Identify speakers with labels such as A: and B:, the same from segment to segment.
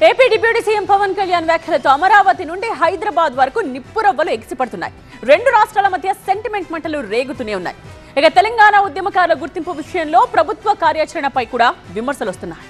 A: AP deputy CM Pawan Kalyan వ్యాఖ్యలతో అమరావతి నుండి హైదరాబాద్ వరకు నిప్పురవ్వలు ఎగిసిపడుతున్నాయి. రెండు రాష్ట్రాల మధ్య సెంటిమెంట్ మంటలు రేగుతూనే ఉన్నాయి. ఇక తెలంగాణ ఉద్యమకారుల గుర్తింపు విషయంలో ప్రభుత్వ కార్యాచరణపై కూడా విమర్శలు వస్తున్నాయి.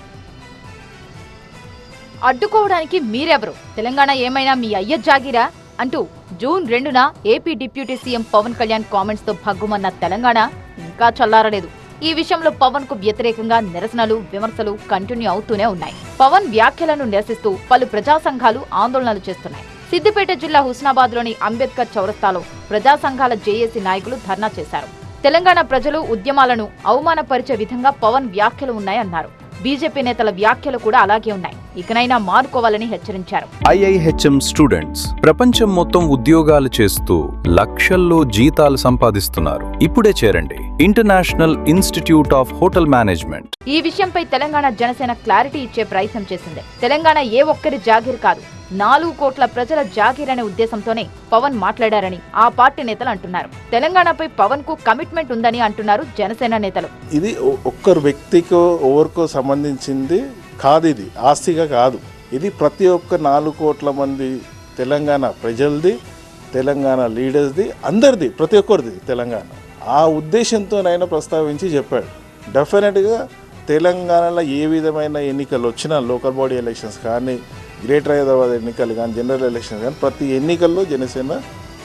B: అడ్డుకోవడానికి మీరెవరు? తెలంగాణ ఏమైనా మీ అయ్య జాగిరా అంటూ జూన్ 2న AP deputy CM Pawan Kalyan comments తో భగ్గుమన్న తెలంగాణ ఇంకా చల్లారలేదు. ఈ విషయంలో పవన్ కు వ్యతిరేకంగా నిరసనలు, విమర్శలు కంటిన్యూ అవుతూనే ఉన్నాయి. పవన్ వ్యాఖ్యలను నిరసిస్తూ పలు ప్రజా సంఘాలు ఆందోళనలు చేస్తున్నాయి. సిద్దిపేట జిల్లా హుస్నాబాద్ లోని అంబేద్కర్ చౌరస్తాలో ప్రజా సంఘాల జేఏసీ నాయకులు ధర్నా చేశారు. తెలంగాణ ప్రజలు ఉద్యమాలను అవమానపరిచే విధంగా పవన్ వ్యాఖ్యలు ఉన్నాయన్నారు. బీజేపీ నేతల వ్యాఖ్యలు కూడా అలాగే ఉన్నాయి. ఇకనైనా మారుకోవాలని హెచ్చరించారు.
C: IIHM స్టూడెంట్స్ ప్రపంచం మొత్తం ఉద్యోగాలు చేస్తూ లక్షల్లో జీతాలు సంపాదిస్తున్నారు. ఇప్పుడే చేరండి international institute of hotel management.
B: ఈ విషయంపై తెలంగాణ జనసేన క్లారిటీ ఇచ్చే ప్రయత్నం చేసింది. తెలంగాణ ఏ ఒక్కరి జాగీర్ కాదు, 4 కోట్ల ప్రజల జాగీర్ అనే ఉద్దేశంతోనే పవన్ మాట్లాడారని ఆ పార్టీ నేతలు అంటున్నారు. తెలంగాణపై పవన్ కు కమిట్మెంట్ ఉందని అంటున్నారు జనసేన నేతలు.
D: ఇది ఒక్కరు వ్యక్తికో ఎవరికో సంబంధించింది కాదు, ఇది ఆస్తిగా కాదు. ఇది ప్రతి ఒక్క 4 కోట్ల మంది తెలంగాణ ప్రజలది, తెలంగాణ లీడర్స్ది, అందరిది, ప్రతి ఒక్కరిది తెలంగాణ. ఆ ఉద్దేశంతోనైనా ప్రస్తావించి చెప్పాడు. డెఫినెట్గా తెలంగాణలో ఏ విధమైన ఎన్నికలు వచ్చినా, లోకల్ బాడీ ఎలక్షన్స్ కానీ, గ్రేటర్ హైదరాబాద్ ఎన్నికలు కానీ, జనరల్ ఎలక్షన్స్ కానీ, ప్రతి ఎన్నికల్లో జనసేన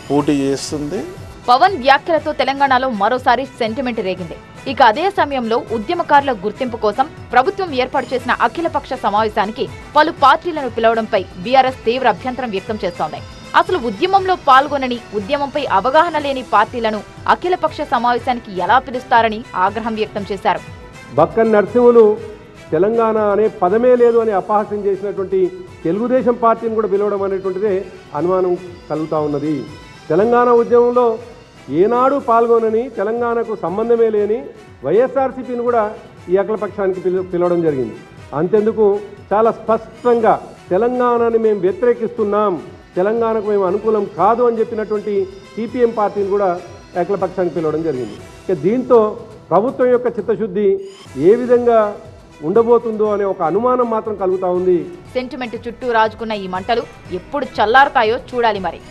D: పోటీ చేస్తుంది.
B: పవన్ వ్యాఖ్యలతో తెలంగాణలో మరోసారి సెంటిమెంట్ రేగింది. ఇక అదే సమయంలో ఉద్యమకారుల గుర్తింపు కోసం ప్రభుత్వం ఏర్పాటు చేసిన అఖిలపక్ష సమావేశానికి పలు పార్టీలను పిలవడంపై బీఆర్ఎస్ తీవ్ర అభ్యంతరం వ్యక్తం చేస్తోంది. అసలు ఉద్యమంలో పాల్గొనని, ఉద్యమంపై అవగాహన లేని పార్టీలను అఖిలపక్ష సమావేశానికి ఎలా పిలుస్తారని ఆగ్రహం వ్యక్తం చేశారు.
E: బక్కన్ నరసింహులు తెలంగాణ అనే పదమే లేదు అని అపహాస్యం చేసినటువంటి తెలుగుదేశం పార్టీని కూడా పిలవడం అనేటువంటిదే అనుమానం కలుగుతూ ఉన్నది. తెలంగాణ ఉద్యమంలో ఏనాడు పాల్గొనని, తెలంగాణకు సంబంధమే లేని వైఎస్ఆర్సీపీని కూడా ఈ అఖిలపక్షానికి పిలవడం జరిగింది. అంతెందుకు చాలా స్పష్టంగా తెలంగాణని మేము వ్యతిరేకిస్తున్నాం, తెలంగాణకు మేము అనుకూలం కాదు అని చెప్పినటువంటి సిపిఎం పార్టీని కూడా అఖిలపక్షానికి పిలవడం జరిగింది. దీంతో ప్రభుత్వం యొక్క చిత్తశుద్ధి ఏ విధంగా ఉండబోతుందో అనే ఒక అనుమానం మాత్రం కలుగుతా ఉంది.
B: సెంటిమెంట్ చుట్టూ రాజుకున్న ఈ మంటలు ఎప్పుడు చల్లారుతాయో చూడాలి మరి.